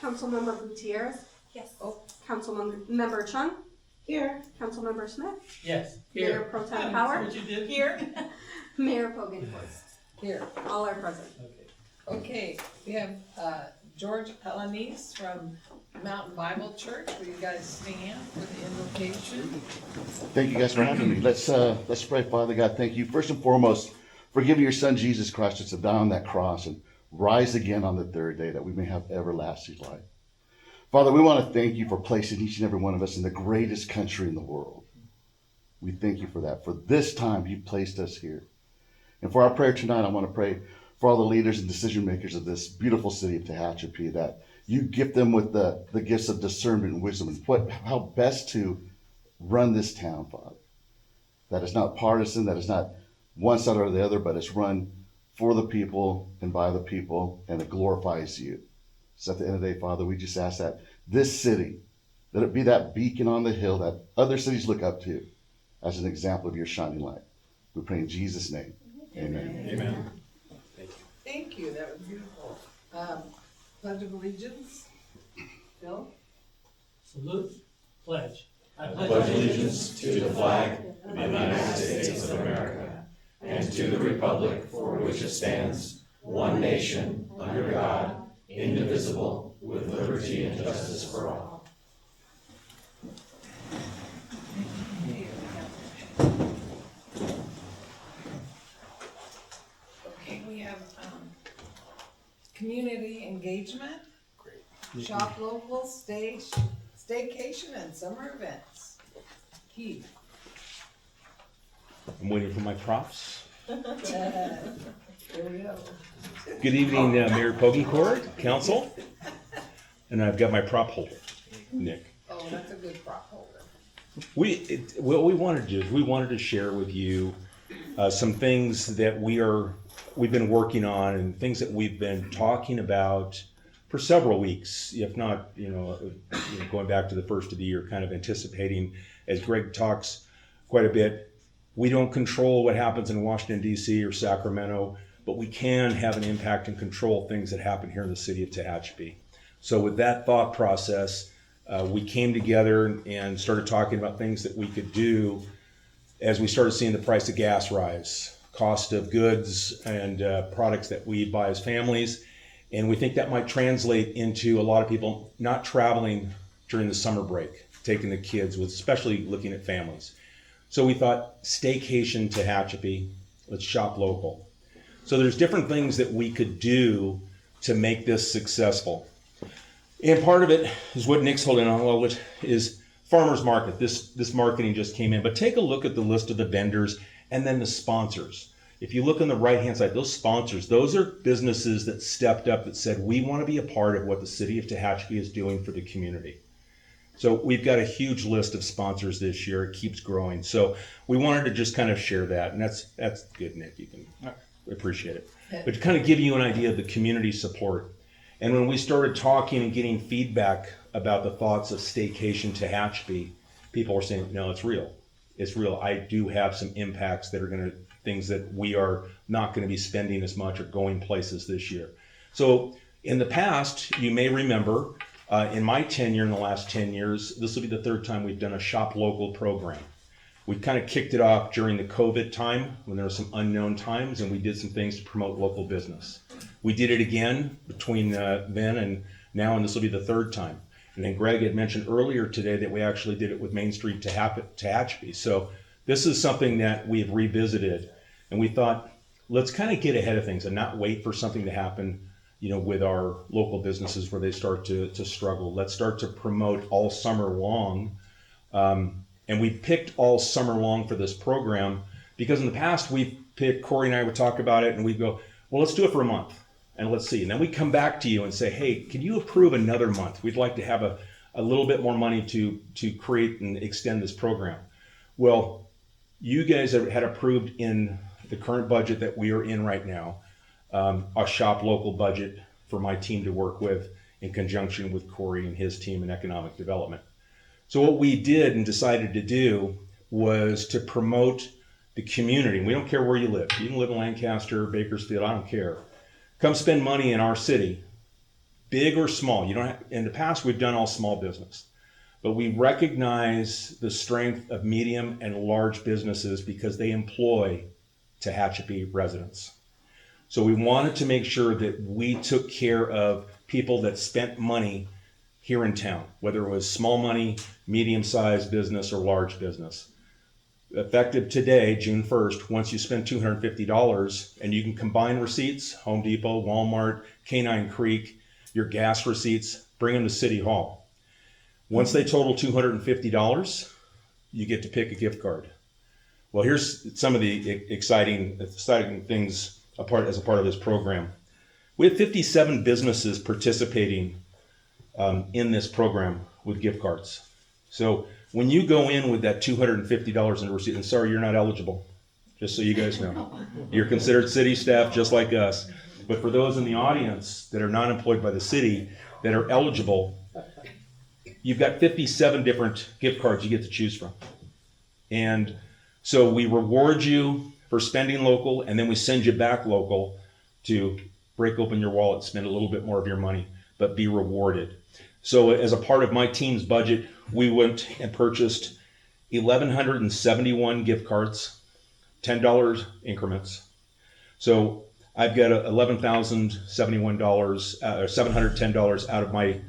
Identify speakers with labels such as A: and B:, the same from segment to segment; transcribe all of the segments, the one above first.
A: Councilmember Gutierrez.
B: Yes.
A: Councilmember Chung.
B: Here.
A: Councilmember Smith.
C: Yes.
A: Mayor Pro Tem Power.
C: What you did?
B: Here.
A: Mayor Pogan.
D: Here.
A: All are present.
C: Okay.
D: Okay, we have George Alanis from Mountain Bible Church. Will you guys stand for the invocation?
E: Thank you guys for having me. Let's pray. Father God, thank you first and foremost for giving your son Jesus Christ to die on that cross and rise again on the third day that we may have everlasting life. Father, we want to thank you for placing each and every one of us in the greatest country in the world. We thank you for that. For this time you placed us here. And for our prayer tonight, I want to pray for all the leaders and decision makers of this beautiful city of Tehachapi, that you gift them with the gifts of discernment and wisdom and how best to run this town, Father. That is not partisan, that is not one side or the other, but it's run for the people and by the people, and it glorifies you. So at the end of the day, Father, we just ask that this city, that it be that beacon on the hill that other cities look up to as an example of your shining light. We pray in Jesus' name. Amen.
C: Amen.
D: Thank you, that was beautiful. Pledge of Allegiance. Bill?
C: Salute. Pledge. I
F: pledge allegiance to the flag of the United States of America and to the republic for which it stands, one nation, under God, indivisible, with liberty and justice for all.
D: Okay, we have community engagement. Great. Shop local, staycation, and summer events. Keith.
G: I'm waiting for my props.
D: There we go.
G: Good evening, Mayor Pogencourt, Council, and I've got my prop holder, Nick.
D: Oh, that's a good prop holder.
G: What we wanted to do is we wanted to share with you some things that we've been working on and things that we've been talking about for several weeks, if not, going back to the first of the year, kind of anticipating, as Greg talks quite a bit. We don't control what happens in Washington, D.C. or Sacramento, but we can have an impact and control things that happen here in the city of Tehachapi. So with that thought process, we came together and started talking about things that we could do as we started seeing the price of gas rise, cost of goods and products that we buy as families. And we think that might translate into a lot of people not traveling during the summer break, taking the kids, especially looking at families. So we thought, staycation Tehachapi, let's shop local. So there's different things that we could do to make this successful. And part of it is what Nick's holding on, which is farmers market. This marketing just came in, but take a look at the list of the vendors and then the sponsors. If you look on the right-hand side, those sponsors, those are businesses that stepped up that said, we want to be a part of what the city of Tehachapi is doing for the community. So we've got a huge list of sponsors this year. It keeps growing. So we wanted to just kind of share that. And that's good, Nick. You can appreciate it. But to kind of give you an idea of the community support. And when we started talking and getting feedback about the thoughts of staycation Tehachapi, people were saying, no, it's real. It's real. I do have some impacts that are things that we are not going to be spending as much or going places this year. So in the past, you may remember, in my tenure in the last 10 years, this will be the third time we've done a Shop Local program. We kind of kicked it off during the COVID time when there were some unknown times, and we did some things to promote local business. We did it again between then and now, and this will be the third time. And then Greg had mentioned earlier today that we actually did it with Main Street Tehachapi. So this is something that we've revisited, and we thought, let's kind of get ahead of things and not wait for something to happen with our local businesses where they start to struggle. Let's start to promote all summer long. And we picked all summer long for this program because in the past Corey and I would talk about it and we'd go, well, let's do it for a month and let's see. And then we come back to you and say, hey, can you approve another month? We'd like to have a little bit more money to create and extend this program. Well, you guys had approved in the current budget that we are in right now, a shop local budget for my team to work with in conjunction with Corey and his team in economic development. So what we did and decided to do was to promote the community. We don't care where you live. You can live in Lancaster, Bakersfield, I don't care. Come spend money in our city big or small. You don't have, in the past, we've done all small business, but we recognize the strength of medium and large businesses because they employ Tehachapi residents. So we wanted to make sure that we took care of people that spent money here in town, whether it was small money, medium-sized business, or large business. Effective today, June 1st, once you spend $250 and you can combine receipts, Home Depot, Walmart, Canine Creek, your gas receipts, bring them to City Hall. Once they total $250, you get to pick a gift card. Well, here's some of the exciting things as a part of this program. We have 57 businesses participating in this program with gift cards. So when you go in with that $250 in a receipt, and sorry, you're not eligible, just so you guys know. You're considered city staff just like us. But for those in the audience that are not employed by the city that are eligible, you've got 57 different gift cards you get to choose from. And so we reward you for spending local, and then we send you back local to break open your wallet, spend a little bit more of your money, but be rewarded. So as a part of my team's budget, we went and purchased 1,171 gift cards, $10 increments. So I've got $11,071 or $710 out of my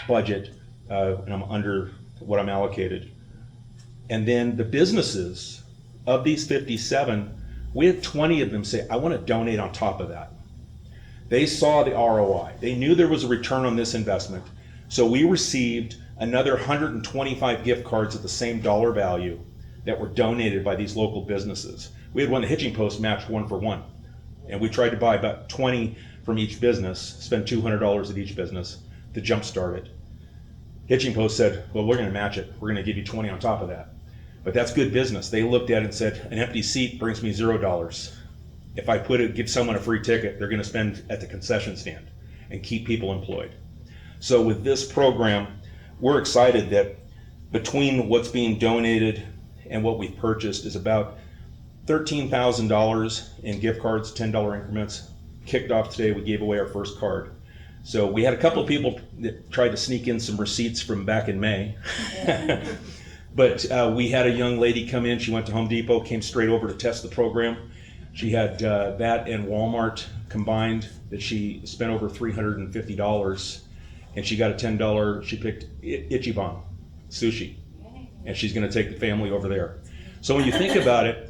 G: budget, and I'm under what I'm allocated. And then the businesses, of these 57, we had 20 of them say, I want to donate on top of that. They saw the ROI. They knew there was a return on this investment. So we received another 125 gift cards at the same dollar value that were donated by these local businesses. We had one, the Hitching Post matched 1-for-1. And we tried to buy about 20 from each business, spend $200 at each business to jumpstart it. Hitching Post said, well, we're going to match it. We're going to give you 20 on top of that. But that's good business. They looked at it and said, an empty seat brings me $0. If I give someone a free ticket, they're going to spend at the concession stand and keep people employed. So with this program, we're excited that between what's being donated and what we've purchased is about $13,000 in gift cards, $10 increments. Kicked off today, we gave away our first card. So we had a couple of people that tried to sneak in some receipts from back in May. But we had a young lady come in, she went to Home Depot, came straight over to test the program. She had that and Walmart combined that she spent over $350, and she got a $10, she picked Ichiban sushi, and she's gonna take the family over there. So when you think about it,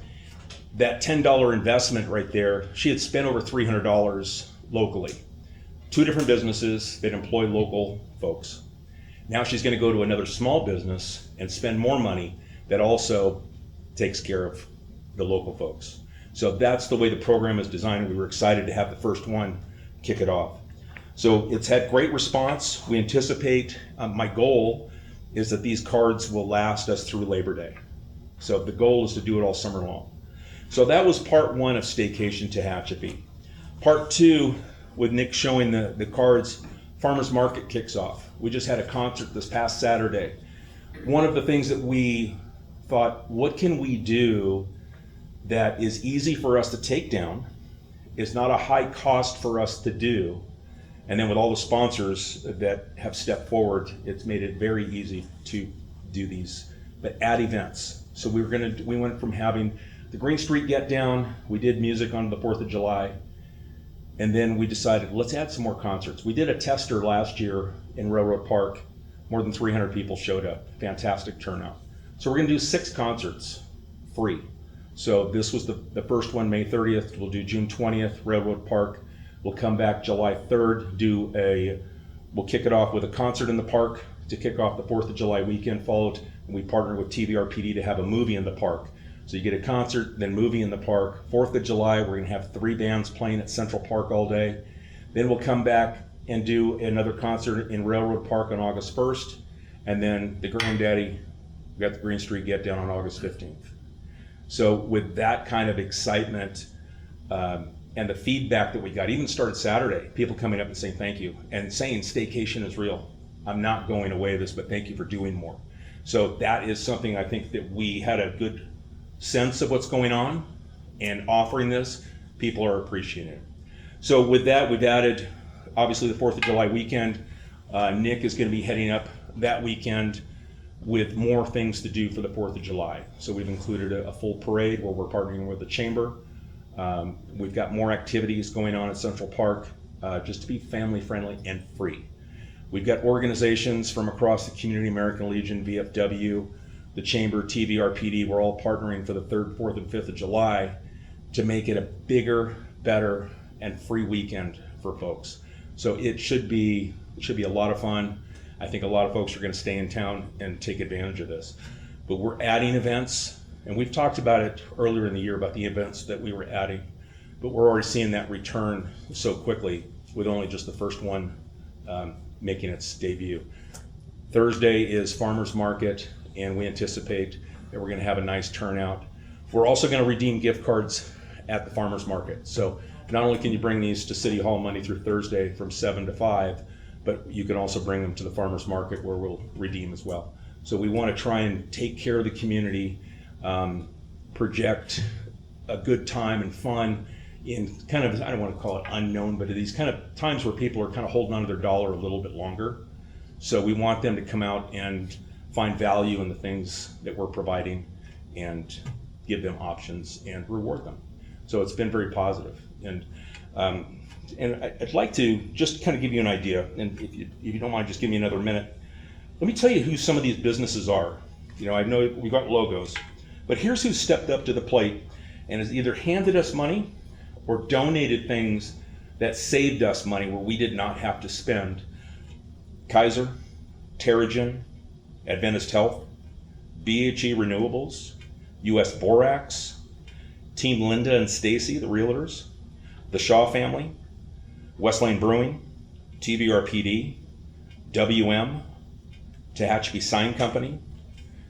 G: that $10 investment right there, she had spent over $300 locally. 2 different businesses that employ local folks. Now she's going to go to another small business and spend more money that also takes care of the local folks. So that's the way the program is designed. We were excited to have the first one kick it off. So it's had great response. We anticipate, my goal is that these cards will last us through Labor Day. So the goal is to do it all summer long. So that was part 1 of Staycation Tehachapi. Part 2, with Nick showing the cards, Farmers Market kicks off. We just had a concert this past Saturday. One of the things that we thought, what can we do that is easy for us to take down, is not a high cost for us to do, and then with all the sponsors that have stepped forward, it's made it very easy to do these, but add events. So we went from having the Green Street Get Down, we did music on the 4th of July, and then we decided, let's add some more concerts. We did a tester last year in Railroad Park. More than 300 people showed up. Fantastic turnout. So we're gonna do 6 concerts, free. So this was the first one, May 30th. We'll do June 20th, Railroad Park. We'll come back July 3rd, we'll kick it off with a concert in the park to kick off the 4th of July weekend, followed, and we partner with TVRPD to have a movie in the park. So you get a concert, then movie in the park. 4th of July, we're gonna have 3 bands playing at Central Park all day. Then we'll come back and do another concert in Railroad Park on August 1st. And then the Granddaddy, we got the Green Street Get Down on August 15th. So with that kind of excitement and the feedback that we got, even started Saturday, people coming up and saying thank you and saying staycation is real. I'm not going away this, but thank you for doing more. So that is something I think that we had a good sense of what's going on, and offering this, people are appreciating it. So with that, we've added obviously the 4th of July weekend. Nick is going to be heading up that weekend with more things to do for the 4th of July. So we've included a full parade where we're partnering with the chamber. We've got more activities going on at Central Park, just to be family friendly and free. We've got organizations from across the community, American Legion, VFW, the Chamber, TVRPD. We're all partnering for the 3rd, 4th, and 5th of July to make it a bigger, better, and free weekend for folks. So it should be a lot of fun. I think a lot of folks are going to stay in town and take advantage of this. But we're adding events, and we've talked about it earlier in the year about the events that we were adding, but we're already seeing that return so quickly with only just the first one making its debut. Thursday is Farmers Market, and we anticipate that we're going to have a nice turnout. We're also going to redeem gift cards at the Farmers Market. So not only can you bring these to City Hall Monday through Thursday from 7 to 5, but you can also bring them to the Farmers Market where we'll redeem as well. So we want to try and take care of the community, project a good time and fun in kind of, I don't want to call it unknown, but these kind of times where people are kind of holding onto their dollar a little bit longer. So we want them to come out and find value in the things that we're providing and give them options and reward them. So it's been very positive. And I'd like to just kind of give you an idea, and if you don't mind, just give me another minute. Let me tell you who some of these businesses are. You know, I know we've got logos, but here's who stepped up to the plate and has either handed us money or donated things that saved us money where we did not have to spend. Kaiser, Terrigen, Adventist Health, BHE Renewables, US Borax, Team Linda and Stacy, the realtors, the Shaw family, West Lane Brewing, TVRPD, WM, Tehachapi Sign Company,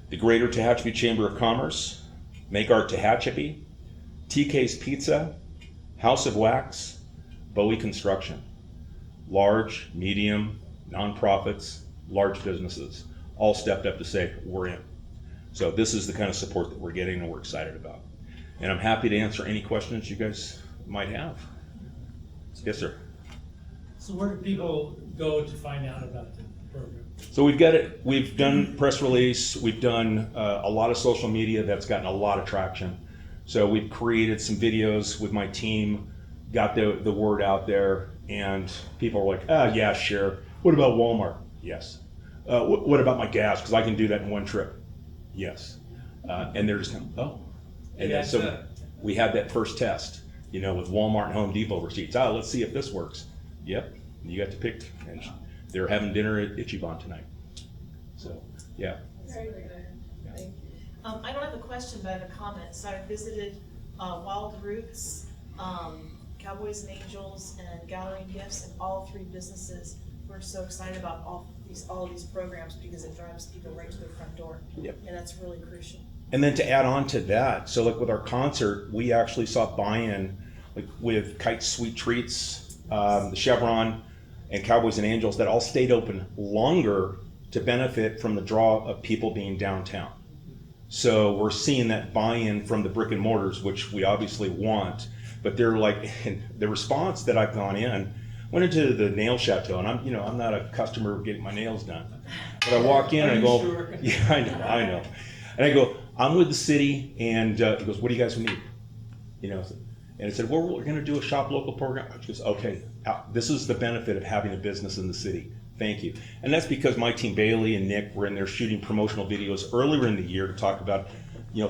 G: the Greater Tehachapi Chamber of Commerce, Make Art Tehachapi, TK's Pizza, House of Wax, Bowie Construction. Large, medium, nonprofits, large businesses all stepped up to say, we're in. So this is the kind of support that we're getting and we're excited about. And I'm happy to answer any questions you guys might have. Yes, sir.
C: So where do people go to find out about the program?
G: So we've got it. We've done press release. We've done a lot of social media that's gotten a lot of traction. So we've created some videos with my team, got the word out there, and people are like, yeah, sure. What about Walmart? Yes. What about my gas? Because I can do that in one trip. Yes. And they're just kind of, oh. And then so we had that first test, you know, with Walmart and Home Depot receipts. Let's see if this works. Yep. You got to pick. And they're having dinner at Ichiban tonight. So, yeah.
D: Very good. Thank you.
B: I don't have a question, but I have a comment. So I visited Wild Roots, Cowboys and Angels, and Gallery and Gifts, and all three businesses were so excited about all of these programs because it drives people right to their front door.
G: Yep.
B: And that's really crucial.
G: And then to add on to that, so like with our concert, we actually saw buy-in like with Kite Sweet Treats, the Chevron, and Cowboys and Angels that all stayed open longer to benefit from the draw of people being downtown. So we're seeing that buy-in from the brick and mortars, which we obviously want, but they're like, the response that I've gone in, went into the nail chateau, and I'm not a customer getting my nails done, but I walk in and I go,
C: sure?
G: Yeah, I know. And I go, I'm with the city, and he goes, what do you guys need? You know, and I said, well, we're going to do a shop local program. She goes, okay, this is the benefit of having a business in the city. Thank you. And that's because my team, Bailey and Nick, were in there shooting promotional videos earlier in the year to talk about,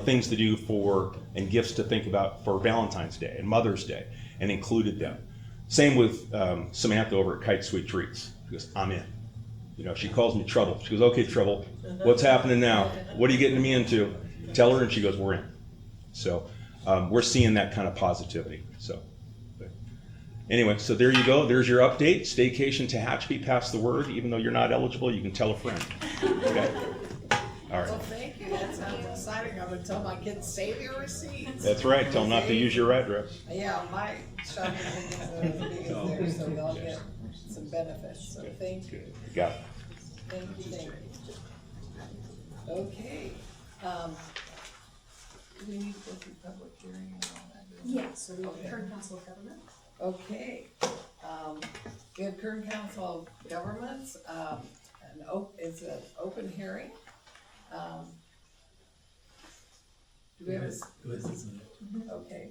G: things to do and gifts to think about for Valentine's Day and Mother's Day, and included them. Same with Samantha over at Kite Sweet Treats. She goes, I'm in. She calls me Trouble. She goes, okay, Trouble, what's happening now? What are you getting me into? Tell her, and she goes, we're in. So we're seeing that kind of positivity. So anyway, so there you go. There's your update. Staycation Tehachapi, pass the word. Even though you're not eligible, you can tell a friend. Okay. All right.
D: Well, thank you. That sounds exciting. I'm gonna tell my kids, save your receipts.
G: That's right. Tell them not to use your address.
D: Yeah, my shopping is as big as theirs, so they'll get some benefits. So thank you.
G: Got it.
D: Thank you. Okay. Do we need to go through public hearing and all that?
A: Yeah, so we have current council of government.
D: Okay. We have Kern Council of Governments, it's an open hearing. Do we have a,
C: Go ahead, listen to it.
D: okay.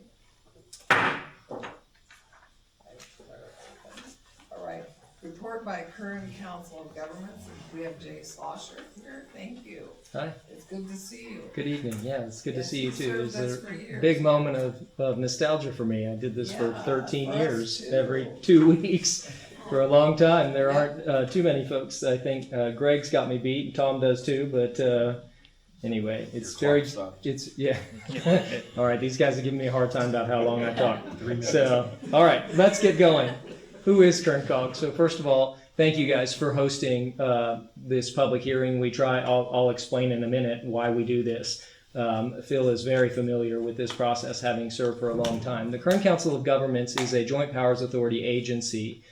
D: All right, report by Kern Council of Governments. We have Jay Slosher here. Thank you.
H: Hi,
D: It's good to see you.
H: good evening. Yeah, it's good to
D: Yes,
H: see you
D: you
H: too. It
D: served
H: was
D: us for
H: a
D: years.
H: big moment of nostalgia for me. I did this for
D: Yeah,
H: 13
D: for us
H: years,
D: too.
H: every 2 weeks for a long time. There aren't too many folks. I think Greg's got me beat, and Tom does too. But anyway, it's it's yeah. All right, these guys are giving me a hard time about how long I talk. So, all right, let's get going. Who is Kern Cog? So first of all, thank you guys for hosting this public hearing. I'll explain in a minute why we do this. Phil is very familiar with this process, having served for a long time. The Kern Council of Governments is a joint powers authority agency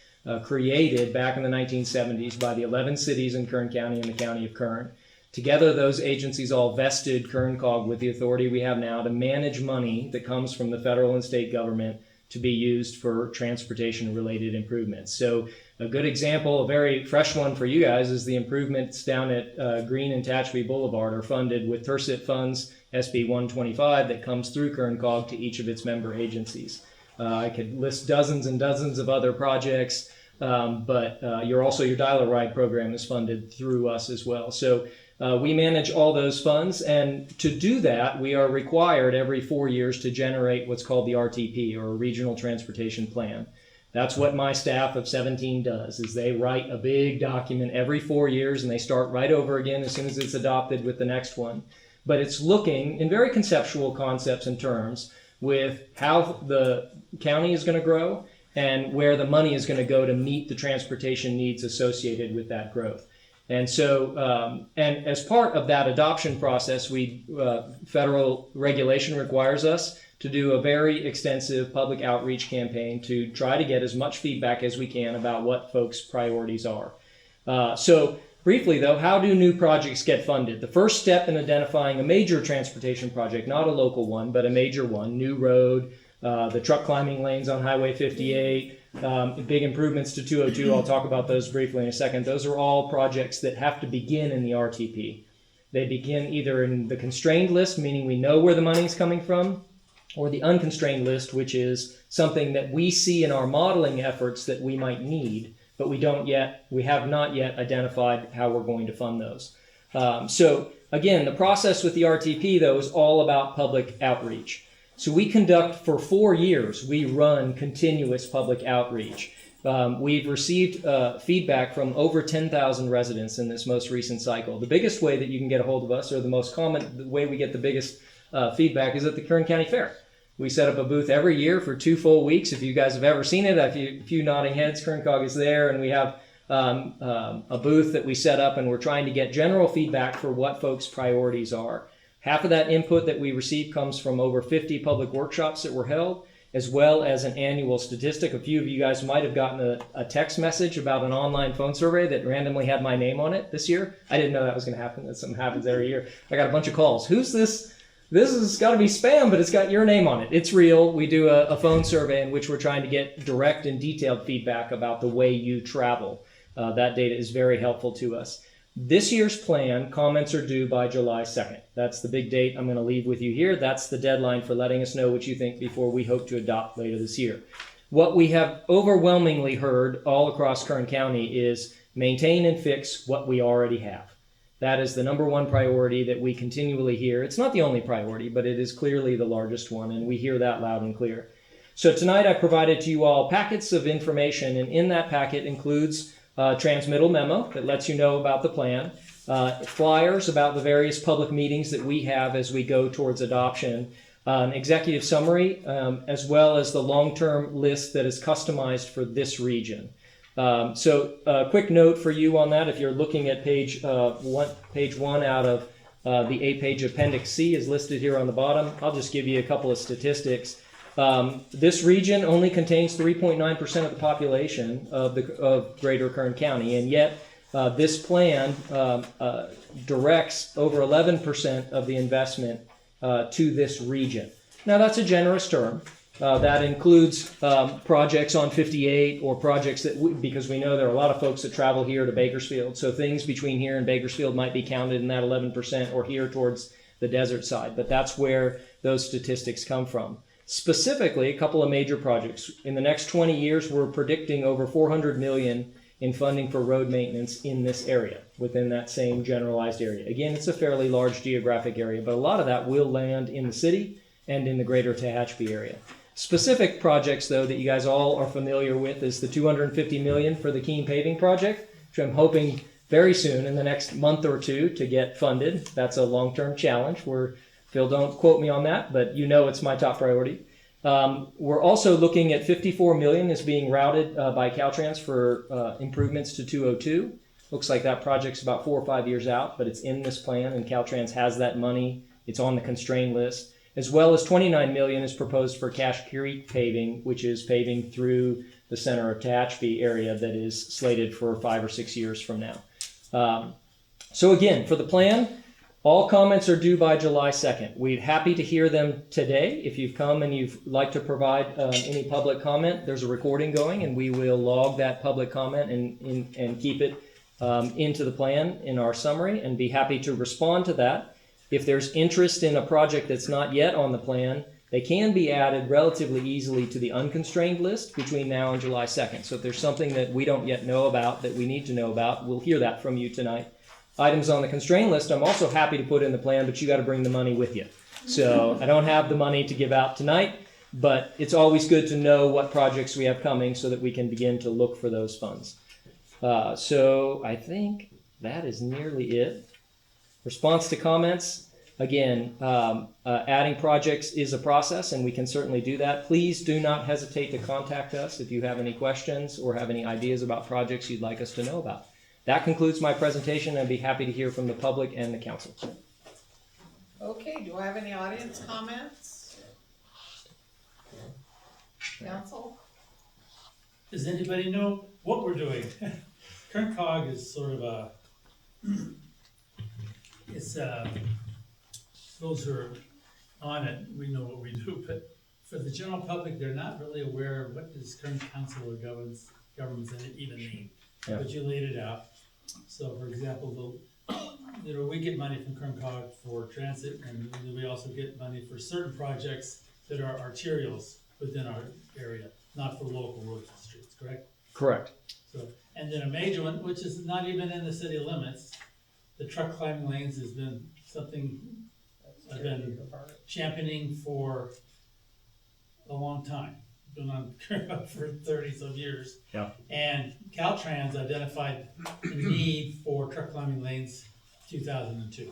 H: created back in the 1970s by the 11 cities in Kern County and the county of Kern. Together, those agencies all vested Kern Cog with the authority we have now to manage money that comes from the federal and state government to be used for transportation-related improvements. So a good example, a very fresh one for you guys, is the improvements down at Green and Tehachapi Boulevard are funded with TIRCIT funds, SB 125, that comes through Kern Cog to each of its member agencies. I could list dozens and dozens of other projects, but your dialer ride program is funded through us as well. So we manage all those funds, and to do that, we are required every 4 years to generate what's called the RTP, or a Regional Transportation Plan. That's what my staff of 17 does, is they write a big document every 4 years, and they start right over again as soon as it's adopted with the next one. But it's looking in very conceptual concepts and terms with how the county is going to grow and where the money is going to go to meet the transportation needs associated with that growth. And so, and as part of that adoption process, federal regulation requires us to do a very extensive public outreach campaign to try to get as much feedback as we can about what folks' priorities are. So briefly though, how do new projects get funded? The first step in identifying a major transportation project, not a local one, but a major one, new road, the truck climbing lanes on Highway 58, big improvements to 202, I'll talk about those briefly in a second. Those are all projects that have to begin in the RTP. They begin either in the constrained list, meaning we know where the money is coming from, or the unconstrained list, which is something that we see in our modeling efforts that we might need, but we have not yet identified how we're going to fund those. So again, the process with the RTP though is all about public outreach. So we conduct for 4 years, we run continuous public outreach. We've received feedback from over 10,000 residents in this most recent cycle. The biggest way that you can get a hold of us, or the way we get the biggest feedback, is at the Kern County Fair. We set up a booth every year for 2 full weeks. If you guys have ever seen it, a few nodding heads, Kern Cog is there, and we have a booth that we set up, and we're trying to get general feedback for what folks' priorities are. Half of that input that we receive comes from over 50 public workshops that were held, as well as an annual statistic. A few of you guys might have gotten a text message about an online phone survey that randomly had my name on it this year. I didn't know that was going to happen. That something happens every year. I got a bunch of calls. Who's this? This has got to be spam, but it's got your name on it. It's real. We do a phone survey in which we're trying to get direct and detailed feedback about the way you travel. That data is very helpful to us. This year's plan, comments are due by July 2nd. That's the big date I'm going to leave with you here. That's the deadline for letting us know what you think before we hope to adopt later this year. What we have overwhelmingly heard all across Kern County is maintain and fix what we already have. That is the number one priority that we continually hear. It's not the only priority, but it is clearly the largest one, and we hear that loud and clear. So tonight I provided to you all packets of information, and in that packet includes transmittal memo that lets you know about the plan, flyers about the various public meetings that we have as we go towards adoption, an executive summary, as well as the long-term list that is customized for this region. So a quick note for you on that, if you're looking at page one out of the 8-page Appendix C is listed here on the bottom. I'll just give you a couple of statistics. This region only contains 3.9% of the population of Greater Kern County, and yet this plan directs over 11% of the investment to this region. Now that's a generous term, That includes projects on 58 or projects because we know there are a lot of folks that travel here to Bakersfield. So things between here and Bakersfield might be counted in that 11% or here towards the desert side. But that's where those statistics come from. Specifically, a couple of major projects. In the next 20 years, we're predicting over $400 million in funding for road maintenance in this area, within that same generalized area. Again, it's a fairly large geographic area, but a lot of that will land in the city and in the greater Tehachapi area. Specific projects, though, that you guys all are familiar with is the $250 million for the Keene paving project, which I'm hoping very soon, in the next month or two, to get funded. That's a long-term challenge. Phil, don't quote me on that, but you know it's my top priority. We're also looking at $54 million is being routed by Caltrans for improvements to 202. Looks like that project's about 4 or 5 years out, but it's in this plan, and Caltrans has that money. It's on the constrained list. As well as $29 million is proposed for Cache Creek paving, which is paving through the center of Tehachapi area that is slated for 5 or 6 years from now. So again, for the plan, all comments are due by July 2nd. We're happy to hear them today. If you've come and you'd like to provide any public comment, there's a recording going, and we will log that public comment and keep it into the plan in our summary, and be happy to respond to that. If there's interest in a project that's not yet on the plan, they can be added relatively easily to the unconstrained list between now and July 2nd. So if there's something that we don't yet know about that we need to know about, we'll hear that from you tonight. Items on the constrained list, I'm also happy to put in the plan, but you got to bring the money with you. So I don't have the money to give out tonight, but it's always good to know what projects we have coming so that we can begin to look for those funds. So I think that is nearly it. Response to comments. Again, adding projects is a process, and we can certainly do that. Please do not hesitate to contact us if you have any questions or have any ideas about projects you'd like us to know about. That concludes my presentation. I'd be happy to hear from the public and the council.
D: Okay, do I have any audience comments? Council?
C: Does anybody know what we're doing? Kern Cog is sort of those who are on it, we know what we do, but for the general public, they're not really aware of what does Kern Council of Governments even mean.
H: Yeah.
C: But you laid it out. So, for example, we get money from Kern Cog for transit, and we also get money for certain projects that are arterials within our area, not for local roads and streets, correct?
H: Correct.
C: So, and then a major one, which is not even in the city limits, the truck climbing lanes has been something I've been championing for a long time. Been on Kern Cog for 30-some years.
H: Yeah.
C: And Caltrans identified the need for truck climbing lanes 2002.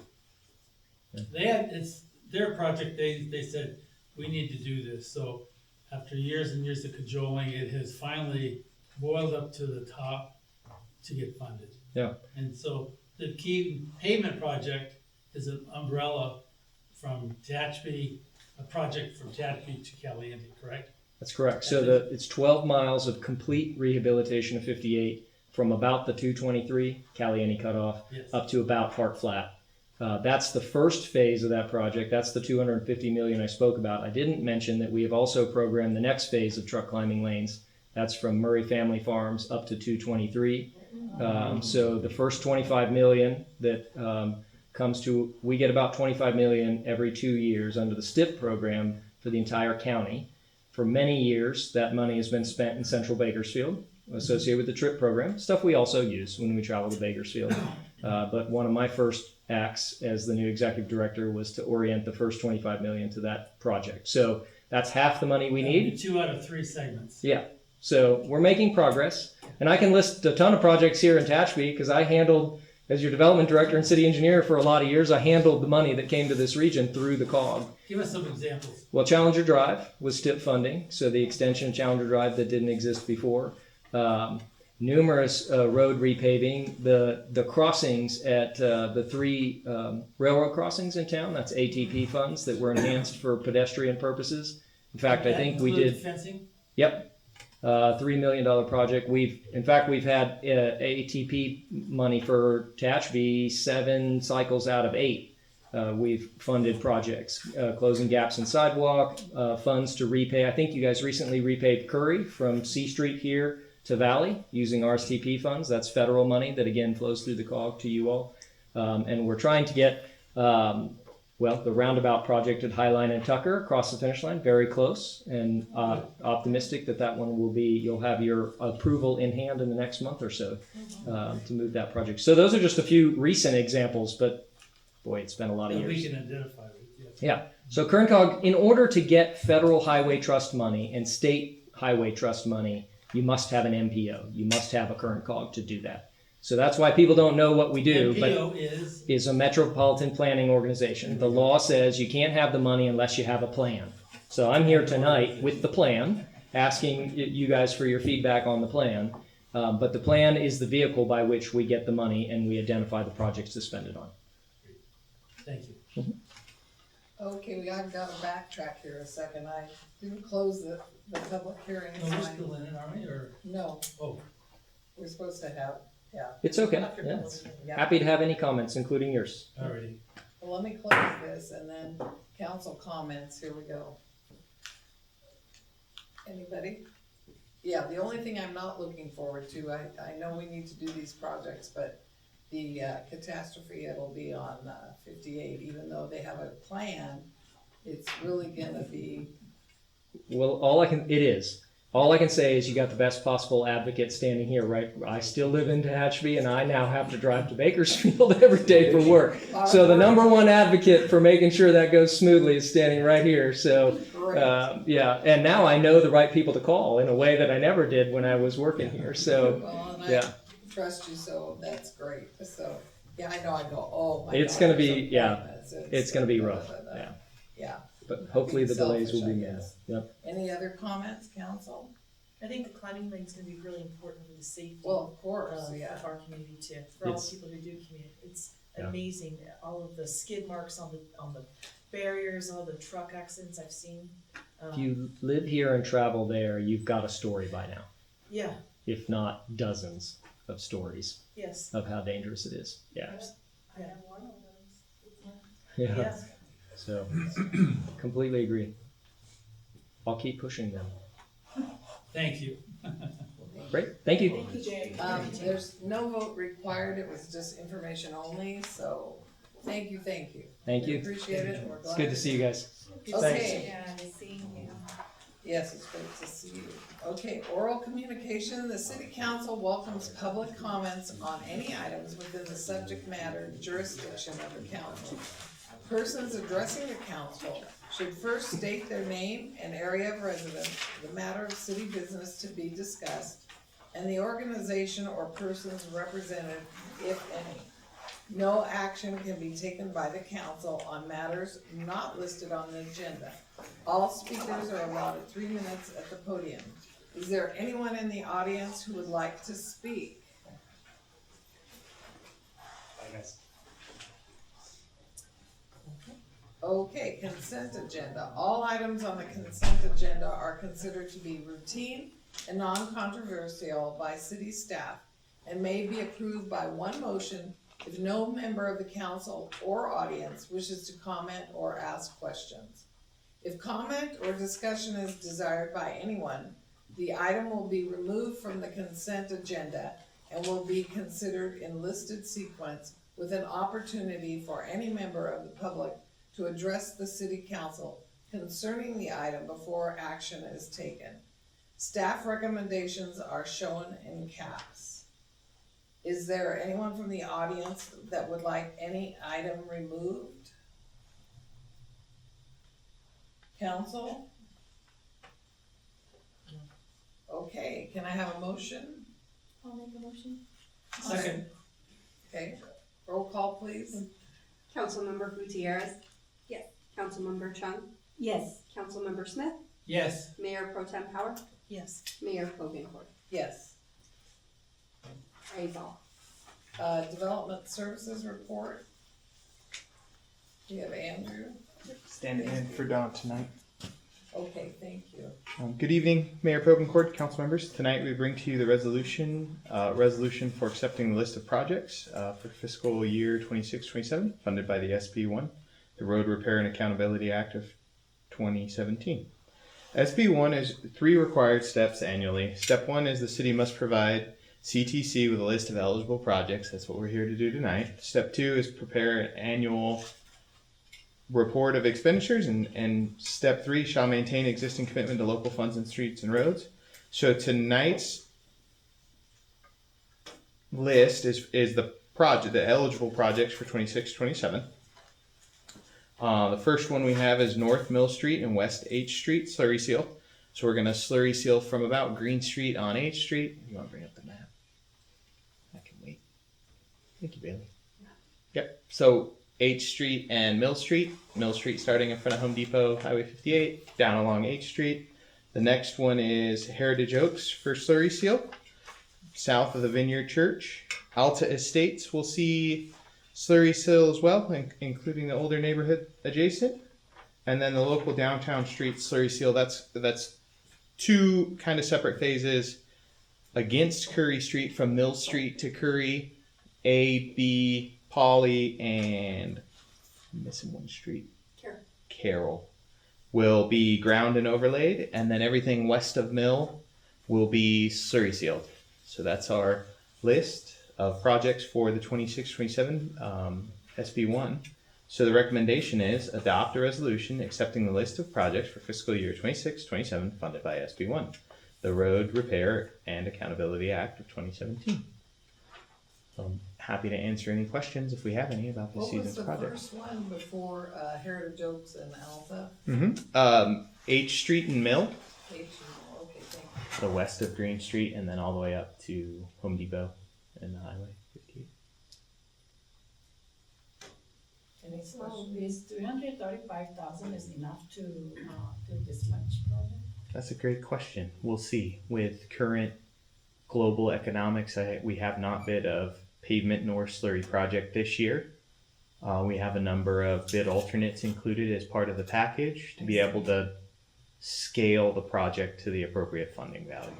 C: Yeah. It's their project. They said we need to do this. So after years and years of cajoling, it has finally boiled up to the top to get funded.
H: Yeah.
C: And so the key pavement project is an umbrella from Tehachapi, a project from Tehachapi to Caliente, correct?
H: That's correct. So it's 12 miles of complete rehabilitation of 58 from about the 223 Caliente cutoff up to about Hart Flat. That's the first phase of that project. That's the $250 million I spoke about. I didn't mention that we have also programmed the next phase of truck climbing lanes. That's from Murray Family Farms up to 223. So the first 25 million that we get about 25 million every 2 years under the STIP program for the entire county. For many years, that money has been spent in central Bakersfield, associated with the TRIP program, stuff we also use when we travel to Bakersfield. But one of my first acts as the new executive director was to orient the first 25 million to that project. So that's half the money we need.
C: 2 out of 3 segments.
H: Yeah. So we're making progress. And I can list a ton of projects here in Tehachapi because I handled, as your development director and city engineer for a lot of years, I handled the money that came to this region through the COG.
C: Give us some examples.
H: Well, Challenger Drive was STIP funding, so the extension of Challenger Drive that didn't exist before. Numerous road repaving, the crossings at the 3 railroad crossings in town, that's ATP funds that were enhanced for pedestrian purposes. In fact, I think we did.
C: Fencing?
H: Yep. $3 million project. We've had ATP money for Tehachapi 7 cycles out of 8. we've funded projects, closing gaps in sidewalk, funds to repay. I think you guys recently repaid Curry from C Street here to Valley using RSTP funds. That's federal money that again flows through the COG to you all. And we're trying to get, the roundabout project at Highline and Tucker across the finish line, very close, and optimistic that one will be, you'll have your approval in hand in the next month or so to move that project. So those are just a few recent examples, but boy, it's been a lot of
C: That we
H: years.
C: can identify with, yes.
H: Yeah. So Kern COG, in order to get federal highway trust money and state highway trust money, you must have an MPO. You must have a current COG to do that. So that's why people don't know what we do, but
C: MPO
H: is a metropolitan planning organization. The law says you can't have the money unless you have a plan. So I'm here tonight with the plan, asking you guys for your feedback on the plan. But the plan is the vehicle by which we get the money and we identify the projects to spend it on.
C: Thank you.
D: Okay, I've got to backtrack here a second. I didn't close the public hearing.
C: No, we're still in it, aren't we, or,
D: No,
C: oh,
D: we're supposed to have,
H: It's okay.
B: After
H: Yeah.
B: public hearing.
D: yeah.
H: Happy to have any comments, including yours.
C: already.
D: Well, let me close this and then council comments. Here we go. Anybody? Yeah, the only thing I'm not looking forward to, I know we need to do these projects, but the catastrophe, it'll be on 58, even though they have a plan, it's really gonna be,
H: Well, all I can say is you got the best possible advocate standing here, right? I still live in Tehachapi and I now have to drive to Bakersfield every day for work. So the number one advocate for making sure that goes smoothly is standing right here. So,
D: great.
H: and now I know the right people to call in a way that I never did when I was working here. So,
D: Well, and I
H: yeah.
D: trust you, so that's great. So, yeah, I know, I go, oh my God.
H: It's gonna be-
D: there's
H: yeah,
D: appointments.
H: it's going to be rough. Yeah.
D: Yeah.
H: But hopefully the delays will be
D: Selfish, I
H: made.
D: guess.
H: Yep.
D: Any other comments, council?
B: I think the climbing lane's gonna be really important for the safety
D: Well, of course, yeah.
B: of our community too, for all the
H: It's-
B: people who do commute. It's
H: Yeah.
B: amazing, all of the skid marks on the barriers, all the truck accidents I've seen.
H: If you live here and travel there, you've got a story by now,
B: Yeah,
H: if not dozens of stories
B: yes,
H: of how dangerous it is. Yeah.
B: yeah,
H: Yeah.
B: yeah.
H: So, completely agree. I'll keep pushing them.
C: Thank you.
H: Great. Thank you.
B: Thank you, Jay.
D: There's no vote required. It was just information only, so thank you, thank you.
H: Thank
D: We
H: you.
D: appreciate it. We're
H: It's
D: glad
H: good to see you guys.
D: Okay.
A: seeing you.
D: Yes, it's great to see you. Okay, oral communication. The city council welcomes public comments on any items within the subject matter jurisdiction of the council. Persons addressing the council should first state their name and area of residence, the matter of city business to be discussed, and the organization or persons represented, if any. No action can be taken by the council on matters not listed on the agenda. All speakers are allotted 3 minutes at the podium. Is there anyone in the audience who would like to speak? Okay, consent agenda. All items on the consent agenda are considered to be routine and non-controversial by city staff and may be approved by one motion if no member of the council or audience wishes to comment or ask questions. If comment or discussion is desired by anyone, the item will be removed from the consent agenda and will be considered in listed sequence with an opportunity for any member of the public to address the city council concerning the item before action is taken. Staff recommendations are shown in caps. Is there anyone from the audience that would like any item removed? Council? Okay, can I have a motion?
A: I'll make a motion.
C: Second.
D: Okay, roll call please.
A: Councilmember Gutierrez. Yes. Councilmember Chung. Yes. Councilmember Smith.
C: Yes.
A: Mayor Pro Tem Power.
B: Yes.
A: Mayor Pogencourt.
D: Yes.
A: Ayes all.
D: Development services report. Do you have Andrew?
I: Standing in for Don tonight.
D: Okay, thank you.
I: Good evening, Mayor Pokencourt, council members. Tonight we bring to you the resolution for accepting the list of projects for fiscal year 26-27 funded by the SB1 the Road Repair and Accountability Act of 2017. SB1 is 3 required steps annually. Step 1 is the city must provide CTC with a list of eligible projects. That's what we're here to do tonight. Step 2 is prepare an annual report of expenditures, and step 3 shall maintain existing commitment to local funds and streets and roads. So tonight's list is the eligible projects for 26-27. The first one we have is North Mill Street and West H Street slurry seal. So we're gonna slurry seal from about Green Street on H Street. You wanna bring up the map? I can wait. Thank you, Bailey. Yep. So H Street and Mill Street. Mill Street starting in front of Home Depot, Highway 58, down along H Street. The next one is Heritage Oaks for slurry seal, south of the Vineyard Church. Alta Estates will see slurry seal as well, including the older neighborhood adjacent. And then the local downtown street slurry seal, that's 2 kind of separate phases against Curry Street from Mill Street to Curry, A, B, Polly, and I'm missing one street. Carroll will be ground and overlaid, and then everything west of Mill will be slurry sealed. So that's our list of projects for the 26-27 SB1. So the recommendation is adopt a resolution accepting the list of projects for fiscal year 26-27 funded by SB1, the Road Repair and Accountability Act of 2017. So I'm happy to answer any questions if we have any about this season's projects.
D: What was the first one before Heritage Oaks and Alta?
I: H Street and Mill,
D: Okay, thank
I: the west of Green Street, and then all the way up to Home Depot and the Highway 58.
D: you. Any
J: So
D: questions?
J: is 335,000 is enough to do this much project?
I: That's a great question. We'll see. With current global economics, we have not bid of pavement nor slurry project this year. We have a number of bid alternates included as part of the package to be able to scale the project to the appropriate funding value.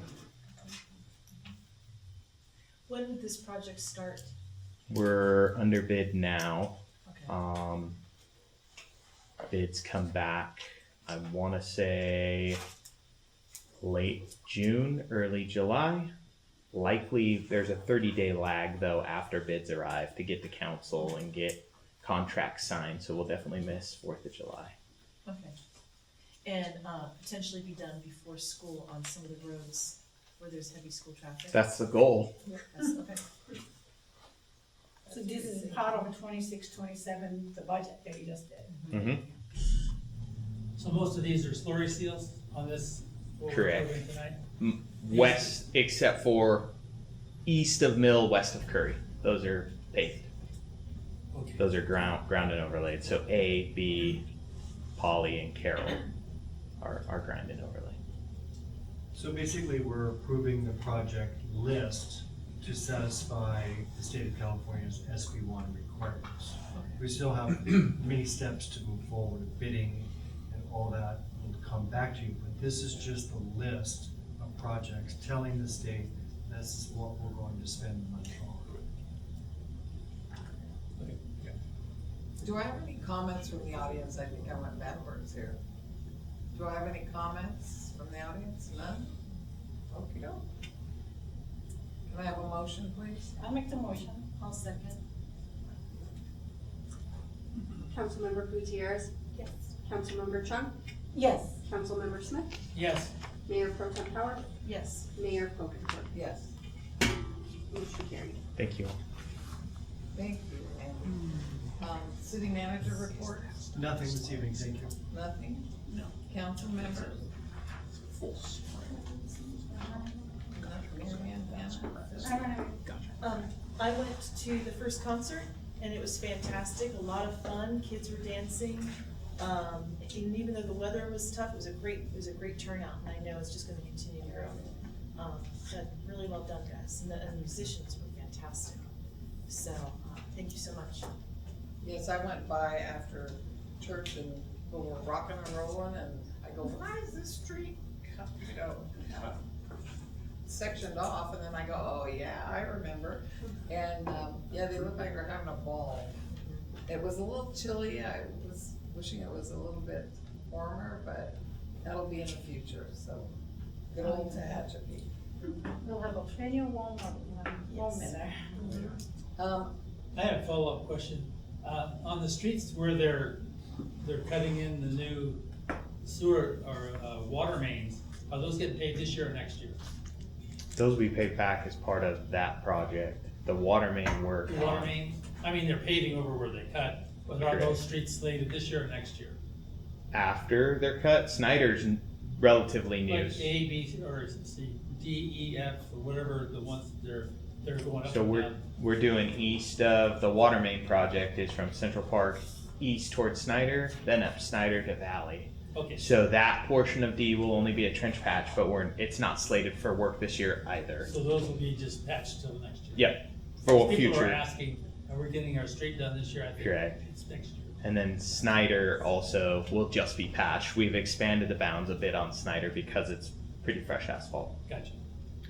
B: When would this project start?
I: We're under bid now.
B: Okay.
I: Bids come back, I want to say late June, early July. Likely there's a 30-day lag though after bids arrive to get to council and get contracts signed, so we'll definitely miss 4th of July.
B: Okay. And potentially be done before school on some of the roads where there's heavy school traffic?
I: That's the goal.
B: Yes, okay.
J: So this is part of 26-27, the budget that you just did.
I: Mm-hmm.
C: So most of these are slurry seals on this? what we're
I: Correct.
C: approving tonight?
I: West, except for east of Mill, west of Curry. Those are paved.
C: Okay.
I: Those are ground and overlaid. So A, B, Polly, and Carroll are ground and overlaid.
K: So basically, we're approving the project list to satisfy the state of California's SB1 requirements. We still have many steps to move forward, bidding and all that will come back to you, but this is just the list of projects telling the state this is what we're going to spend the money on.
D: Do I have any comments from the audience? I think I went backwards here. Do I have any comments from the audience? None? Okey-doke. Can I have a motion, please?
J: I'll make the motion.
B: I'll second.
A: Councilmember Gutierrez,
J: Yes.
A: Councilmember Chung,
J: Yes.
A: Councilmember Smith,
C: Yes.
A: Mayor Pro Tem Howard,
B: Yes.
A: Mayor Pokencourt.
D: Yes.
A: Motion carried.
I: Thank you.
D: Thank you, Andy. City manager report?
K: Nothing this evening, thank you.
D: Nothing? No. Council members? Nothing. Mary Ann, Hannah?
B: I went to the first concert and it was fantastic, a lot of fun, kids were dancing. And even though the weather was tough, it was a great turnout, and I know it's just gonna continue to grow. So really well done, guys, and the musicians were fantastic. So, thank you so much.
D: Yes, I went by after church and people were rocking and rolling, and I go, why is this street, you know, kind of sectioned off? And then I go, oh yeah, I remember. And, yeah, they look like they're having a ball. It was a little chilly, I was wishing it was a little bit warmer, but that'll be in the future, so. Good old Tehachapi.
J: We'll have a plenty of warm weather.
C: I have a follow-up question. On the streets where they're cutting in the new sewer or water mains, are those getting paid this year or next year?
I: Those will be paid back as part of that project. The water main work.
C: The water mains, I mean, they're paving over where they cut, but are those streets slated this year or next year?
I: After they're cut, Snyder's relatively new.
C: Like A, B, or C, D, E, F, or whatever the ones they're going up
I: So
C: and down.
I: we're doing east of the water main project is from Central Park east towards Snyder, then up Snyder to Valley.
C: Okay,
I: So that portion of D will only be a trench patch, but it's not slated for work this year either.
C: so those will be just patched till next year?
I: Yep, for what
C: People are
I: future.
C: asking, are we getting our street done this year? I think
I: Correct.
C: it's next year.
I: And then Snyder also will just be patched. We've expanded the bounds a bit on Snyder because it's pretty fresh asphalt.
C: Gotcha.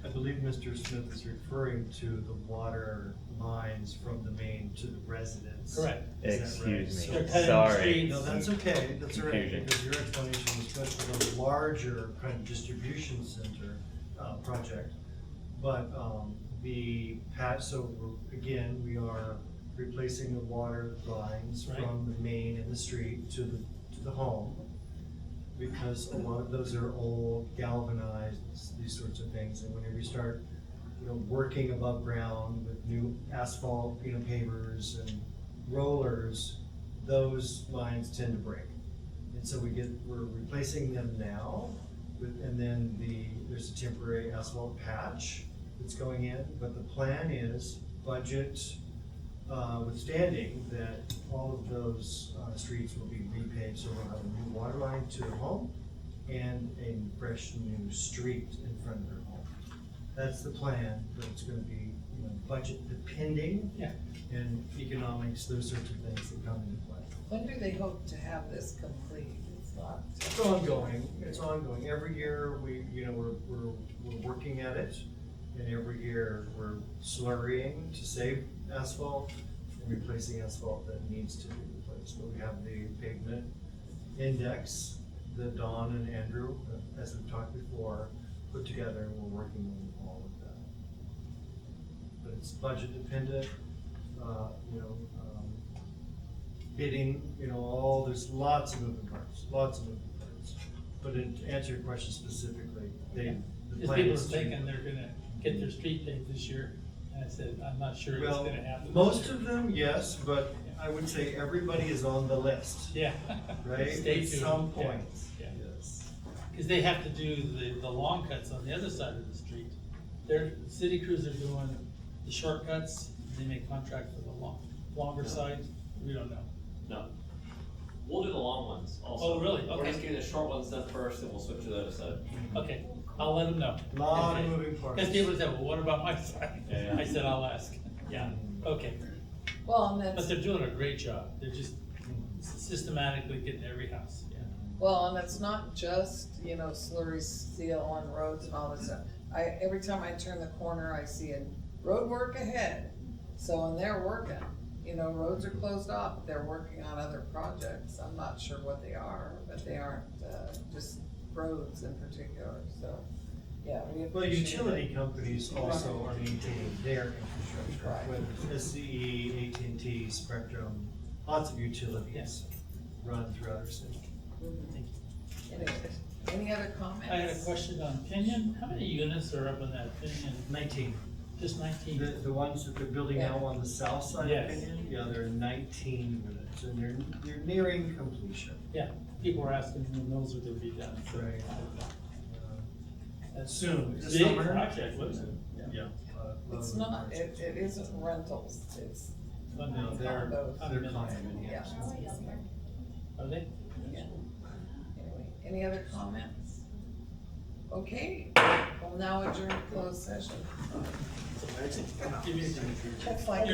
K: I believe Mr. Smith is referring to the water lines from the main to the residents.
C: Correct.
K: Is that
I: Excuse
K: right?
I: me.
C: They're cutting
I: Sorry.
C: streets.
K: No, that's okay, that's all right,
I: Confusion.
K: because your explanation was good for the larger kind of distribution center, project. But, again, we are replacing the water lines
C: Right.
K: from the main and the street to the home. Because a lot of those are old, galvanized, these sorts of things, and whenever you start, working above ground with new asphalt, pavers and rollers, those lines tend to break. And so we're replacing them now, and then there's a temporary asphalt patch that's going in, but the plan is budget withstanding that all of those streets will be repaved, so we'll have a new water line to the home and a fresh new street in front of their home. That's the plan, but it's gonna be, budget depending.
C: Yeah.
K: And economics, those sorts of things that come into play.
D: When do they hope to have this complete? It's not.
K: It's ongoing. Every year, we're working at it, and every year, we're slurrying to save asphalt and replacing asphalt that needs to be replaced. But we have the pavement index that Don and Andrew, as we've talked before, put together, and we're working on all of that. But it's budget dependent, bidding, there's lots of moving parts. But to answer your question specifically, the
C: Because
K: plan
C: people are
K: is to.
C: thinking they're gonna get their street paved this year, and I said, I'm not sure it's
K: Well,
C: gonna happen.
K: most of them, yes, but I would say everybody is on the list,
C: Yeah.
K: right?
C: Stay
K: At
C: tuned.
K: some
C: Yeah.
K: point.
C: Yeah.
K: Yes.
C: Cause they have to do the long cuts on the other side of the street. Their city crews are doing the shortcuts, they may contract for the longer side, we don't know.
F: No. We'll do the long ones also.
C: Oh, really?
F: We're
C: Okay.
F: just getting the short ones done first, and we'll switch to the other side.
C: Okay, I'll let them know.
K: Lot of moving parts.
C: Cause people said, well, what about my side?
F: Yeah.
C: I said, I'll ask. Yeah, okay.
D: Well, and
C: But
D: that's,
C: they're doing a great job. They're just systematically getting every house, yeah.
D: well, and it's not just, slurry seal on roads and all this stuff. Every time I turn the corner, I see a road work ahead. So when they're working, roads are closed off, they're working on other projects. I'm not sure what they are, but they aren't, just roads in particular, so, yeah, we
K: Well,
D: appreciate
K: utility
D: it.
K: companies also are maintaining their infrastructure,
D: Right.
K: whether it's SCE, AT&T, Spectrum, lots of utilities run throughout our city.
D: Anyways, any other comments?
C: I had a question on Pinion. How many units are up in that Pinion?
K: 19.
C: Just 19?
K: The ones that they're building now on the south side of
C: Yes.
K: Pinion, there are 19 units, and they're nearing completion.
C: Yeah, people are asking when those are gonna be done, so.
K: Right. Soon, this
C: Big
K: summer.
C: project, wasn't it?
K: Yeah.
D: It's not, it isn't rentals, it's
K: No, they're
D: condos.
K: condominiums.
D: Yeah.
C: Are they?
D: Yeah. Anyway, any other comments? Okay, we'll now adjourn to closed session.
C: Give me a-
D: That's like